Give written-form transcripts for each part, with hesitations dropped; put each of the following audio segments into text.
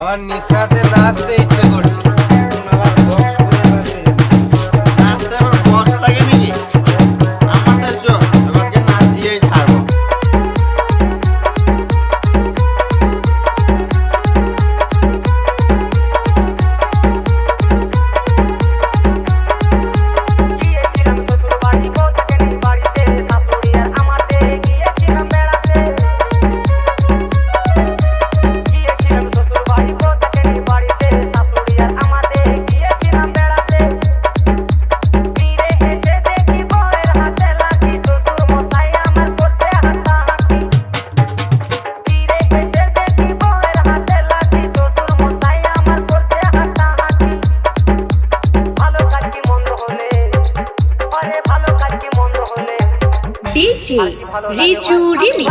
আমার নিশাতে নাচতে ইচ্ছে করছে। নাচতে আমার বক্স লাগে নাকি? আমাদের চল তোমাকে নাচিয়েই ছাড়বো। DJ Riju Remix.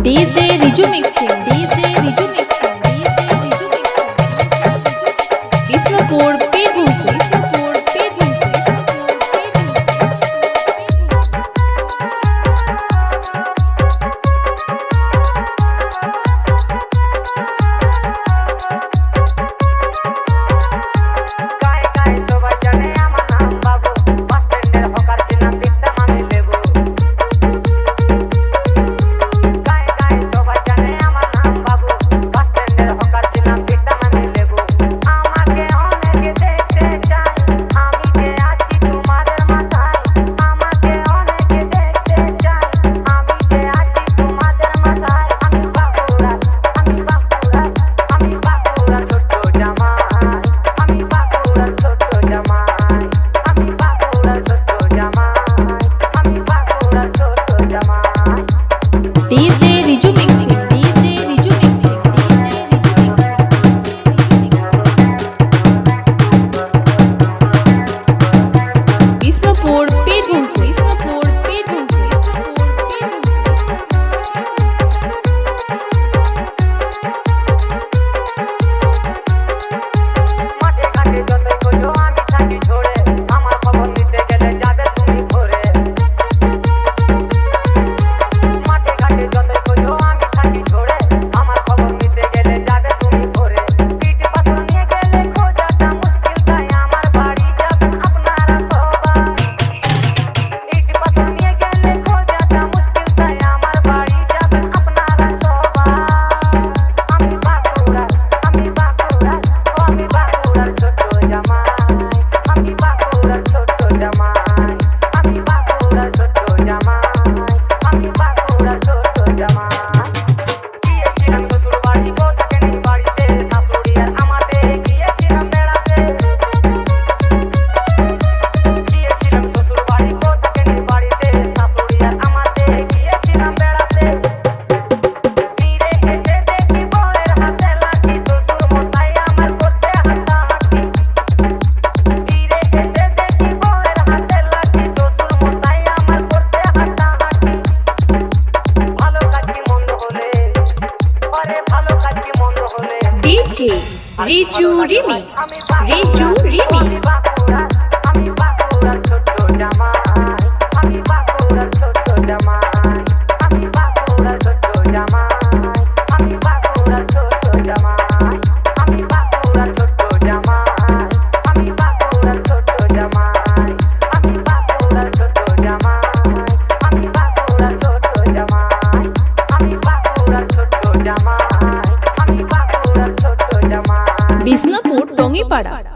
DJ Riju Mixing. DJ Riju Mixing. DJ Riju Mixing. Isnapur Pedhunse. Isnapur Pedhunse. DJ Riju Mixing. DJ Riju Mixing. DJ Riju Mixing. Isnapur Pedhunse. Isnapur Pedhunse. Isnapur Pedhunse. DJ Riju Remix. Riju Remix. Bisnapur Tongipara.